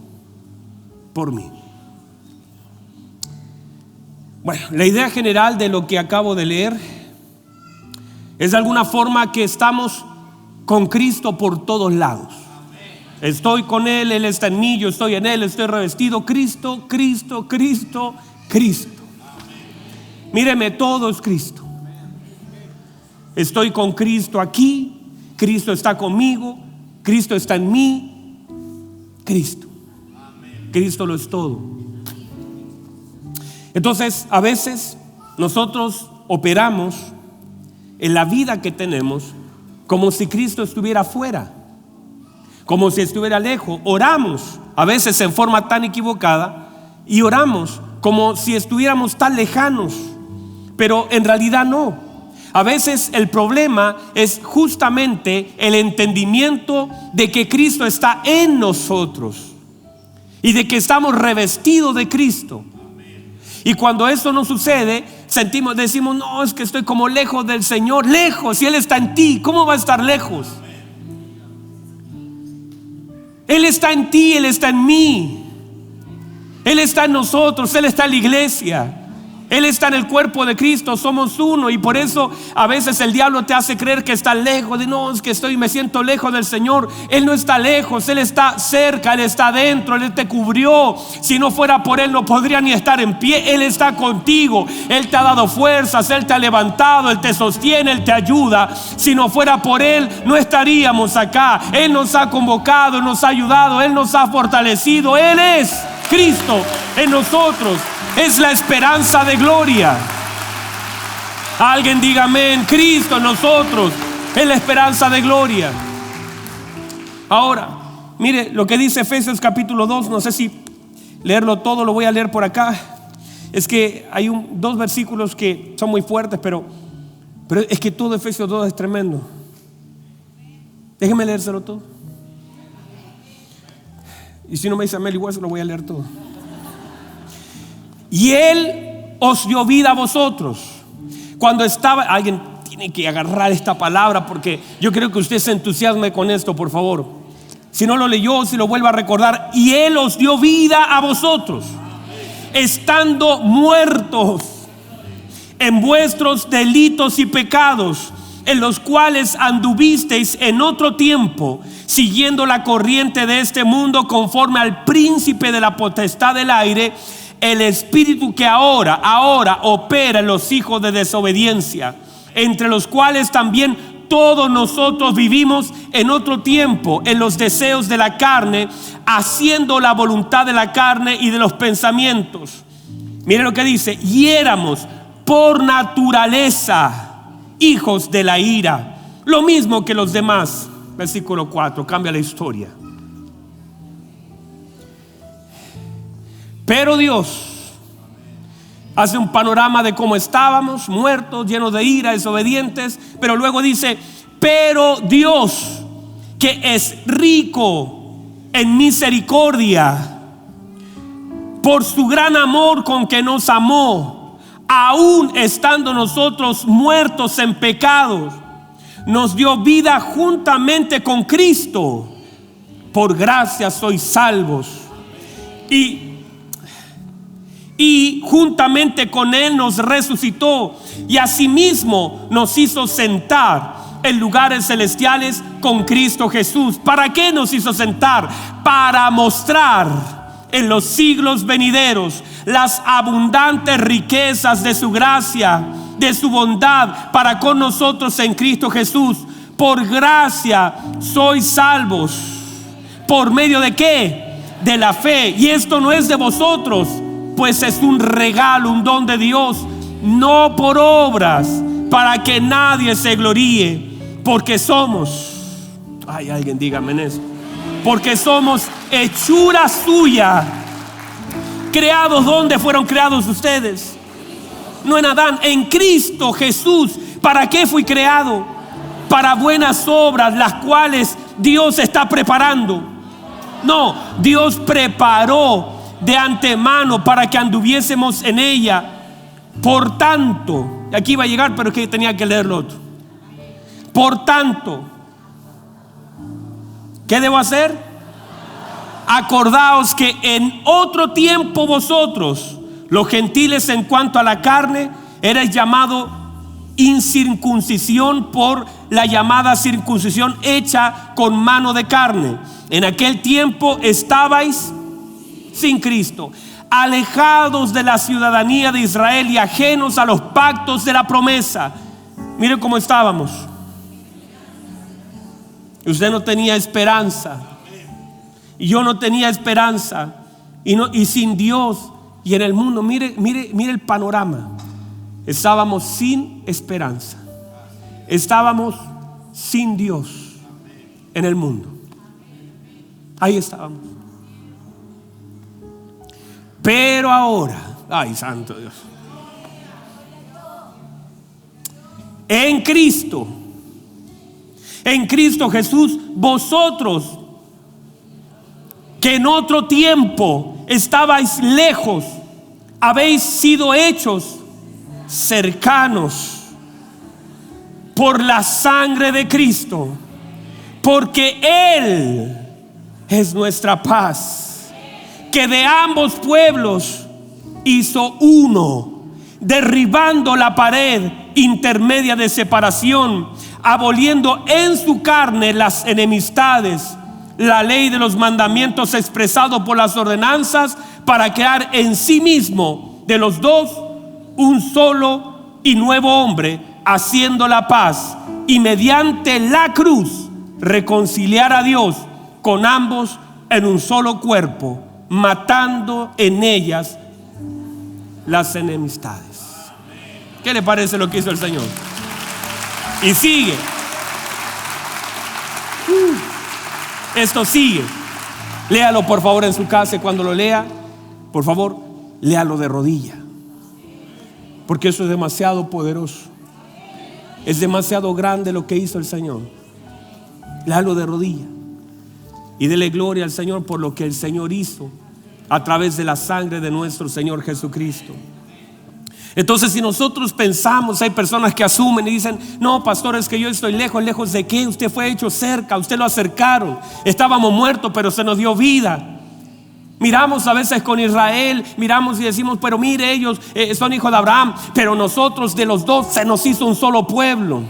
por mí. Bueno, la idea general de lo que acabo de leer es de alguna forma que estamos con Cristo por todos lados. Estoy con Él, Él está en mí, yo estoy en Él, estoy revestido. Cristo, Cristo, Cristo, Cristo. Míreme, todo es Cristo. Estoy con Cristo aquí, Cristo está conmigo, Cristo está en mí. Cristo, Cristo lo es todo. Entonces, a veces nosotros operamos en la vida que tenemos como si Cristo estuviera fuera, como si estuviera lejos. Oramos a veces en forma tan equivocada y oramos como si estuviéramos tan lejanos, pero en realidad no. A veces el problema es justamente el entendimiento de que Cristo está en nosotros y de que estamos revestidos de Cristo. Y cuando eso no sucede, decimos: no, es que estoy como lejos del Señor. Lejos, si Él está en ti, ¿cómo va a estar lejos? Él está en ti, Él está en mí, Él está en nosotros, Él está en la iglesia, Él está en el cuerpo de Cristo, somos uno. Y por eso a veces el diablo te hace creer que está lejos. De no, es que me siento lejos del Señor. Él no está lejos, Él está cerca, Él está dentro, Él te cubrió. Si no fuera por Él no podría ni estar en pie. Él está contigo, Él te ha dado fuerzas, Él te ha levantado, Él te sostiene, Él te ayuda. Si no fuera por Él no estaríamos acá. Él nos ha convocado, nos ha ayudado, Él nos ha fortalecido. Él es Cristo en nosotros, es la esperanza de gloria. Alguien diga amén. Cristo en nosotros es la esperanza de gloria. Ahora, mire lo que dice Efesios capítulo 2. No sé si leerlo todo, lo voy a leer por acá. Es que hay dos versículos que son muy fuertes, pero es que todo Efesios 2 es tremendo. Déjeme leérselo todo. Y si no me dice amén, igual se lo voy a leer todo. Y Él os dio vida a vosotros cuando estaba. Alguien tiene que agarrar esta palabra, porque yo creo que usted se entusiasme con esto, por favor. Si no lo leyó, si lo vuelvo a recordar. Y Él os dio vida a vosotros, estando muertos en vuestros delitos y pecados, en los cuales anduvisteis en otro tiempo, siguiendo la corriente de este mundo, conforme al príncipe de la potestad del aire, el espíritu que ahora opera en los hijos de desobediencia, entre los cuales también todos nosotros vivimos en otro tiempo en los deseos de la carne, haciendo la voluntad de la carne y de los pensamientos. Mire lo que dice: y éramos por naturaleza hijos de la ira, lo mismo que los demás. Versículo 4, cambia la historia. Pero Dios hace un panorama de cómo estábamos, muertos, llenos de ira, desobedientes. Pero luego dice: pero Dios, que es rico en misericordia, por su gran amor con que nos amó, aún estando nosotros muertos en pecados, nos dio vida juntamente con Cristo. Por gracia sois salvos. Y juntamente con Él nos resucitó, y asimismo nos hizo sentar en lugares celestiales con Cristo Jesús. ¿Para qué nos hizo sentar? Para mostrar en los siglos venideros las abundantes riquezas de su gracia, de su bondad para con nosotros en Cristo Jesús. Por gracia sois salvos. ¿Por medio de qué? De la fe. Y esto no es de vosotros, pues es un regalo, un don de Dios, no por obras, para que nadie se gloríe, porque somos, ay, alguien dígame en eso, porque somos hechura suya, creados. ¿Dónde fueron creados ustedes? No en Adán, en Cristo Jesús. ¿Para qué fui creado? Para buenas obras, las cuales Dios está preparando. No, Dios preparó de antemano para que anduviésemos en ella. Por tanto, aquí va a llegar, pero es que tenía que leerlo otro. Por tanto, ¿qué debo hacer? Acordaos que en otro tiempo vosotros, los gentiles, en cuanto a la carne, erais llamado incircuncisión por la llamada circuncisión hecha con mano de carne. En aquel tiempo estabais sin Cristo, alejados de la ciudadanía de Israel y ajenos a los pactos de la promesa. Mire cómo estábamos. Usted no tenía esperanza, y yo no tenía esperanza, y sin Dios y en el mundo. Mire el panorama. Estábamos sin esperanza, estábamos sin Dios en el mundo. Ahí estábamos. Pero ahora, ay, santo Dios, en Cristo Jesús, vosotros que en otro tiempo estabais lejos, habéis sido hechos cercanos por la sangre de Cristo, porque Él es nuestra paz, que de ambos pueblos hizo uno, derribando la pared intermedia de separación, aboliendo en su carne las enemistades, la ley de los mandamientos expresado por las ordenanzas, para crear en sí mismo de los dos un solo y nuevo hombre, haciendo la paz, y mediante la cruz reconciliar a Dios con ambos en un solo cuerpo, matando en ellas las enemistades. ¿Qué le parece lo que hizo el Señor? Y sigue. Esto sigue. Léalo por favor en su casa, y cuando lo lea, por favor, léalo de rodilla, porque eso es demasiado poderoso. Es demasiado grande lo que hizo el Señor. Léalo de rodilla y dele gloria al Señor por lo que el Señor hizo a través de la sangre de nuestro Señor Jesucristo. Entonces, si nosotros pensamos, hay personas que asumen y dicen: no, pastor, es que yo estoy lejos. ¿Lejos de qué? Usted fue hecho cerca, usted lo acercaron. Estábamos muertos, pero se nos dio vida. Miramos a veces con Israel, miramos y decimos: pero mire, ellos son hijos de Abraham, pero nosotros de los dos se nos hizo un solo pueblo.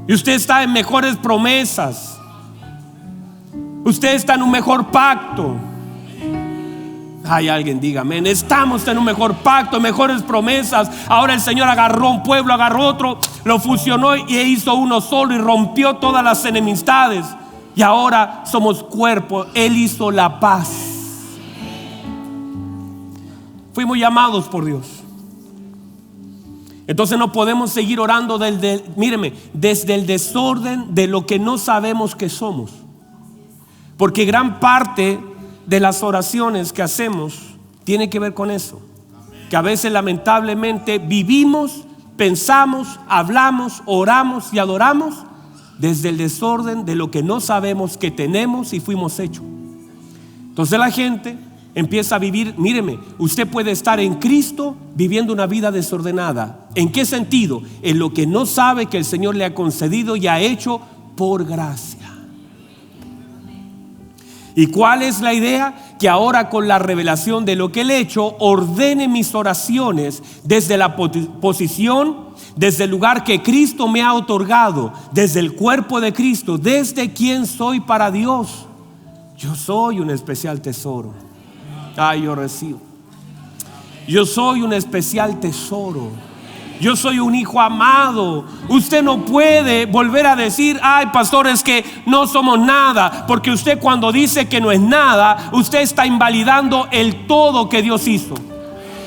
Y usted está en mejores promesas, usted está en un mejor pacto. Hay alguien, dígame, estamos en un mejor pacto, en mejores promesas. Ahora el Señor agarró un pueblo, agarró otro, lo fusionó y hizo uno solo, y rompió todas las enemistades. Y ahora somos cuerpo. Él hizo la paz. Fuimos llamados por Dios. Entonces no podemos seguir orando desde el desorden de lo que no sabemos que somos. Porque gran parte de las oraciones que hacemos tiene que ver con eso. Que a veces lamentablemente vivimos, pensamos, hablamos, oramos y adoramos desde el desorden de lo que no sabemos que tenemos y fuimos hechos. Entonces la gente empieza a vivir. Míreme, usted puede estar en Cristo viviendo una vida desordenada. ¿En qué sentido? En lo que no sabe que el Señor le ha concedido y ha hecho por gracia. ¿Y cuál es la idea? Que ahora, con la revelación de lo que Él ha hecho, ordene mis oraciones desde la posición, desde el lugar que Cristo me ha otorgado, desde el cuerpo de Cristo, desde quien soy para Dios. Yo soy un especial tesoro. Yo recibo. Yo soy un especial tesoro. Yo soy un hijo amado. Usted no puede volver a decir: ay, pastor, es que no somos nada. Porque usted, cuando dice que no es nada, usted está invalidando el todo que Dios hizo.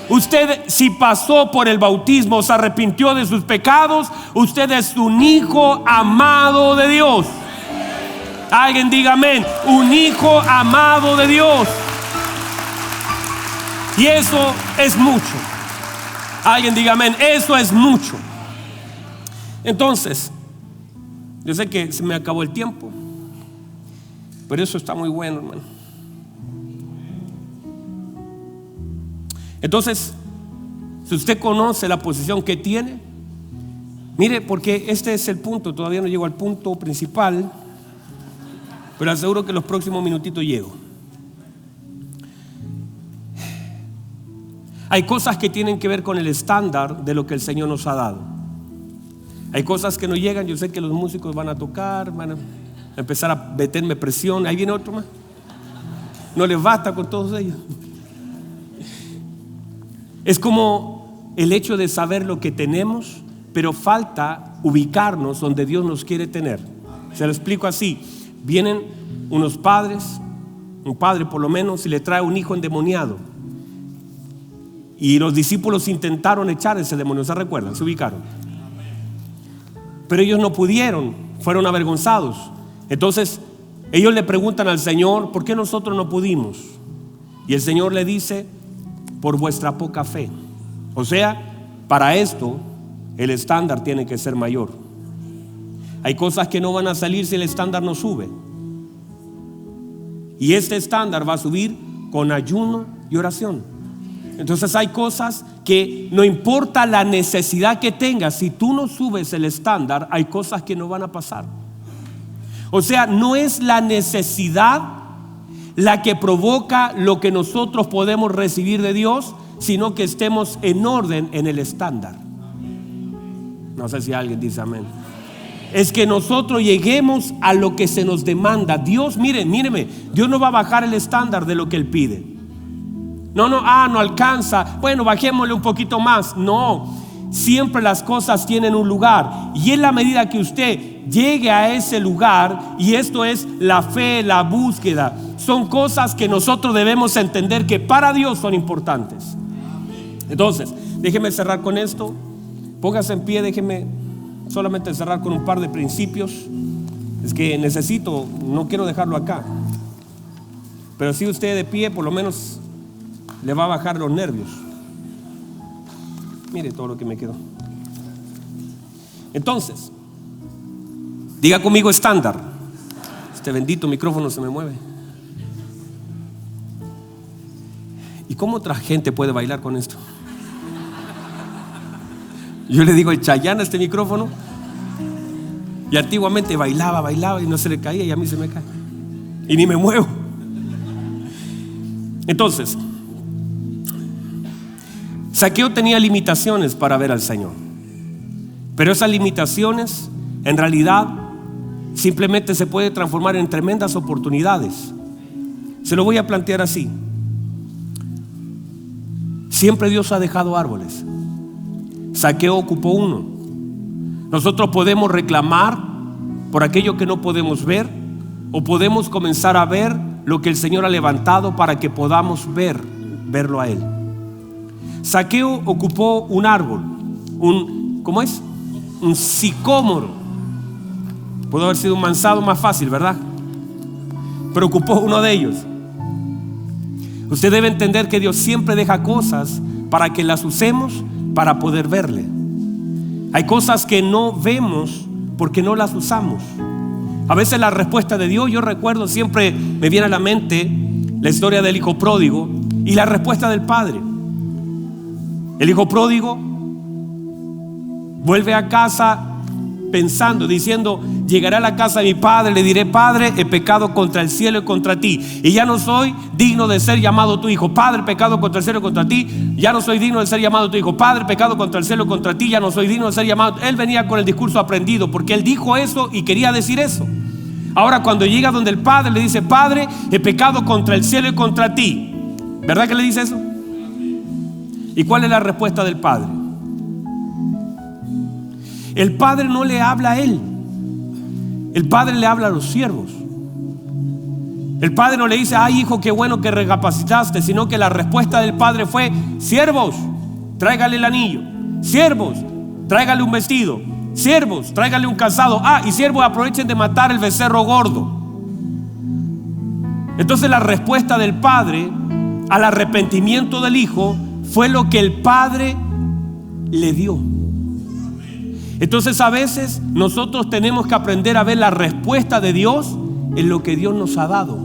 Usted, si pasó por el bautismo, se arrepintió de sus pecados, usted es un hijo amado de Dios. Alguien diga amén. Un hijo amado de Dios. Y eso es mucho. Alguien diga amén. Eso es mucho. Entonces, yo sé que se me acabó el tiempo, pero eso está muy bueno, hermano. Entonces, si usted conoce la posición que tiene, mire, porque este es el punto. Todavía no llego al punto principal, pero aseguro que en los próximos minutitos llego. Hay cosas que tienen que ver con el estándar de lo que el Señor nos ha dado. Hay cosas que no llegan. Yo sé que los músicos van a tocar, van a empezar a meterme presión. Ahí viene otro más. No les basta con todos ellos. Es como el hecho de saber lo que tenemos, pero falta ubicarnos donde Dios nos quiere tener. Se lo explico así. Vienen unos padres, un padre por lo menos, y le trae un hijo endemoniado. Y los discípulos intentaron echar ese demonio, ¿se recuerdan? Se ubicaron. Pero ellos no pudieron, fueron avergonzados. Entonces ellos le preguntan al Señor: ¿por qué nosotros no pudimos? Y el Señor le dice: por vuestra poca fe. O sea, para esto el estándar tiene que ser mayor. Hay cosas que no van a salir si el estándar no sube. Y este estándar va a subir con ayuno y oración. Entonces hay cosas que no importa la necesidad que tengas, si tú no subes el estándar, hay cosas que no van a pasar. O sea, no es la necesidad la que provoca lo que nosotros podemos recibir de Dios, sino que estemos en orden en el estándar. No sé si alguien dice amén. Es que nosotros lleguemos a lo que se nos demanda. Dios, míreme, Dios no va a bajar el estándar de lo que Él pide. No alcanza. Bueno, bajémosle un poquito más. No, siempre las cosas tienen un lugar. Y en la medida que usted llegue a ese lugar, y esto es la fe, la búsqueda, son cosas que nosotros debemos entender que para Dios son importantes. Entonces, déjeme cerrar con esto. Póngase en pie, déjeme solamente cerrar con un par de principios. Es que no quiero dejarlo acá. Pero si usted de pie, por lo menos le va a bajar los nervios. Mire todo lo que me quedó. Entonces, diga conmigo estándar. Este bendito micrófono se me mueve. ¿Y cómo otra gente puede bailar con esto? Yo le digo el Chayanne a este micrófono. Y antiguamente bailaba y no se le caía, y a mí se me cae. Y ni me muevo. Entonces, Zaqueo tenía limitaciones para ver al Señor. Pero esas limitaciones, en realidad, simplemente se pueden transformar en tremendas oportunidades. Se lo voy a plantear así. Siempre Dios ha dejado árboles. Zaqueo ocupó uno. Nosotros podemos reclamar por aquello que no podemos ver, o podemos comenzar a ver lo que el Señor ha levantado para que podamos verlo a Él. Zaqueo ocupó un árbol, ¿cómo es? Un sicómoro. Pudo haber sido un manzano más fácil, ¿verdad? Pero ocupó uno de ellos. Usted debe entender que Dios siempre deja cosas para que las usemos para poder verle. Hay cosas que no vemos porque no las usamos. A veces la respuesta de Dios, yo recuerdo, siempre me viene a la mente la historia del hijo pródigo y la respuesta del padre. El hijo pródigo vuelve a casa pensando, diciendo: llegaré a la casa de mi padre, le diré: Padre, he pecado contra el cielo y contra ti, y ya no soy digno de ser llamado tu hijo. Padre, he pecado contra el cielo y contra ti, ya no soy digno de ser llamado tu hijo. Padre, he pecado contra el cielo y contra ti, ya no soy digno de ser llamado. Él venía con el discurso aprendido, porque él dijo eso y quería decir eso. Ahora, cuando llega donde el padre, le dice: Padre, he pecado contra el cielo y contra ti. ¿Verdad que le dice eso? ¿Y cuál es la respuesta del padre? El Padre no le habla a él. El Padre le habla a los siervos. El Padre no le dice: ay, hijo, qué bueno que recapacitaste, sino que la respuesta del Padre fue: siervos, tráigale el anillo. Siervos, tráigale un vestido. Siervos, tráigale un calzado. Y siervos, aprovechen de matar el becerro gordo. Entonces la respuesta del Padre al arrepentimiento del Hijo fue lo que el Padre le dio. Entonces a veces nosotros tenemos que aprender a ver la respuesta de Dios en lo que Dios nos ha dado.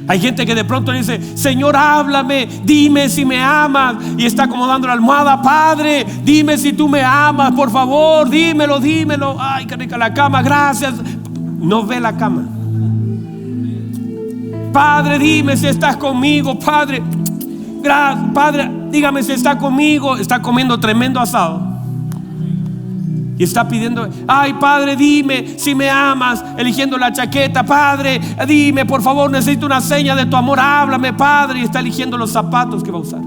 Hay gente que de pronto dice: Señor, háblame, dime si me amas, y está acomodando la almohada. Padre, dime si tú me amas, por favor, dímelo. Ay, qué rica la cama, gracias. No ve la cama. Padre, dime si estás conmigo. Padre, gracias. Padre, dígame si está conmigo. Está comiendo tremendo asado y está pidiendo: ay, Padre, dime si me amas, eligiendo la chaqueta. Padre, dime, por favor, necesito una seña de tu amor, háblame, Padre. Y está eligiendo los zapatos que va a usar,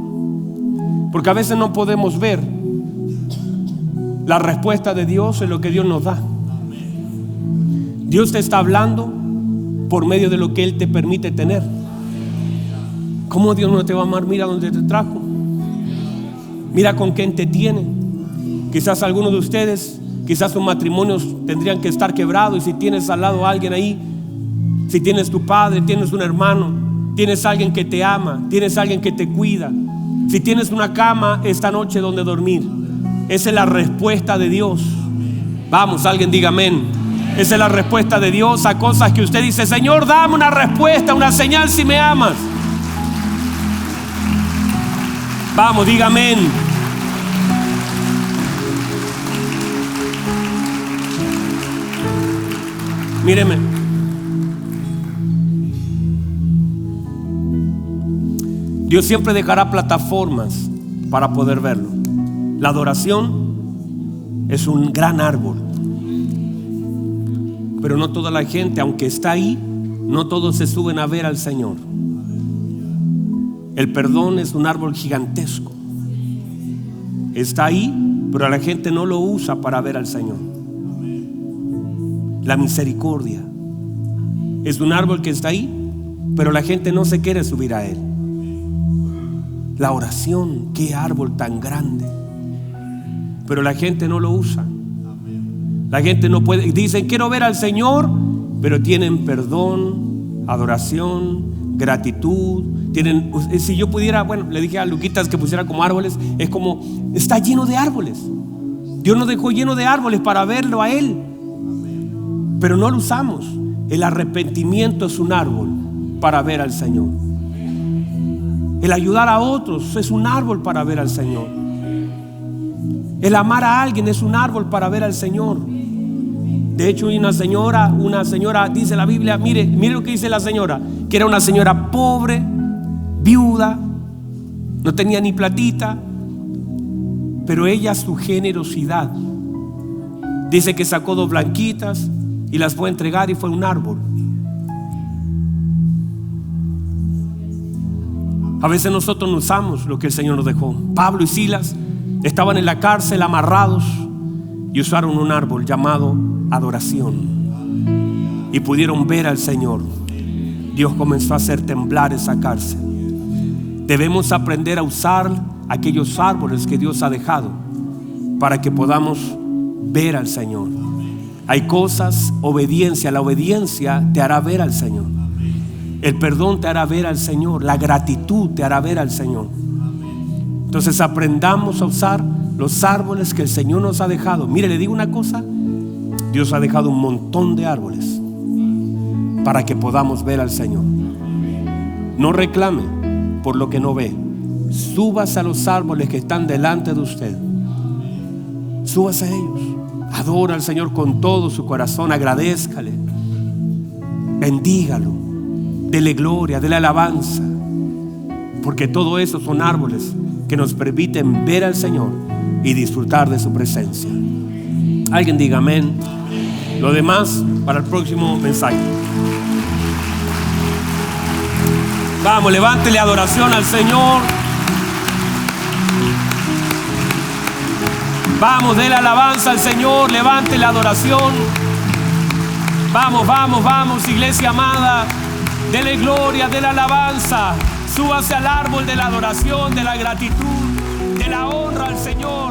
porque a veces no podemos ver la respuesta de Dios en lo que Dios nos da. Dios te está hablando por medio de lo que Él te permite tener. ¿Cómo Dios no te va a amar? Mira dónde te trajo, mira con quién te tiene. Quizás algunos de ustedes, quizás sus matrimonios tendrían que estar quebrados, y si tienes al lado a alguien ahí, si tienes tu padre, tienes un hermano, tienes alguien que te ama, tienes alguien que te cuida, si tienes una cama esta noche donde dormir, esa es la respuesta de Dios. Vamos, alguien diga amén. Esa es la respuesta de Dios a cosas que usted dice: Señor, dame una respuesta, una señal si me amas. Vamos, diga amén. Míreme, Dios siempre dejará plataformas para poder verlo. La adoración es un gran árbol, pero no toda la gente, aunque está ahí, no todos se suben a ver al Señor. El perdón es un árbol gigantesco. Está ahí, pero la gente no lo usa para ver al Señor. La misericordia es un árbol que está ahí, pero la gente no se quiere subir a él. La oración, qué árbol tan grande, pero la gente no lo usa. La gente no puede, dicen: quiero ver al Señor, pero tienen perdón, adoración, gratitud. Tienen, si yo pudiera, bueno, le dije a Luquitas que pusiera como árboles. Es como, está lleno de árboles. Dios nos dejó lleno de árboles para verlo a Él, pero no lo usamos. El arrepentimiento es un árbol para ver al Señor. El ayudar a otros es un árbol para ver al Señor. El amar a alguien es un árbol para ver al Señor. De hecho, una señora dice la Biblia, mire lo que dice la señora, que era una señora pobre, viuda, no tenía ni platita, pero ella, su generosidad, dice que sacó 2 blanquitas y las fue a entregar, y fue un árbol. A veces nosotros no usamos lo que el Señor nos dejó. Pablo y Silas estaban en la cárcel amarrados y usaron un árbol llamado adoración, y pudieron ver al Señor. Dios comenzó a hacer temblar esa cárcel. Debemos aprender a usar aquellos árboles que Dios ha dejado para que podamos ver al Señor. Hay cosas, obediencia. La obediencia te hará ver al Señor. El perdón te hará ver al Señor. La gratitud te hará ver al Señor. Entonces aprendamos a usar los árboles que el Señor nos ha dejado. Mire, le digo una cosa: Dios ha dejado un montón de árboles para que podamos ver al Señor. No reclame por lo que no ve. Súbase a los árboles que están delante de usted. Súbase a ellos. Adora al Señor con todo su corazón. Agradézcale. Bendígalo. Dele gloria, dele alabanza. Porque todo eso son árboles que nos permiten ver al Señor y disfrutar de su presencia. Alguien diga amén. Lo demás para el próximo mensaje. Vamos, levántele adoración al Señor. Vamos, dé la alabanza al Señor, levante la adoración. Vamos, vamos, vamos, iglesia amada. Dele gloria, dele alabanza. Súbase al árbol de la adoración, de la gratitud, de la honra al Señor.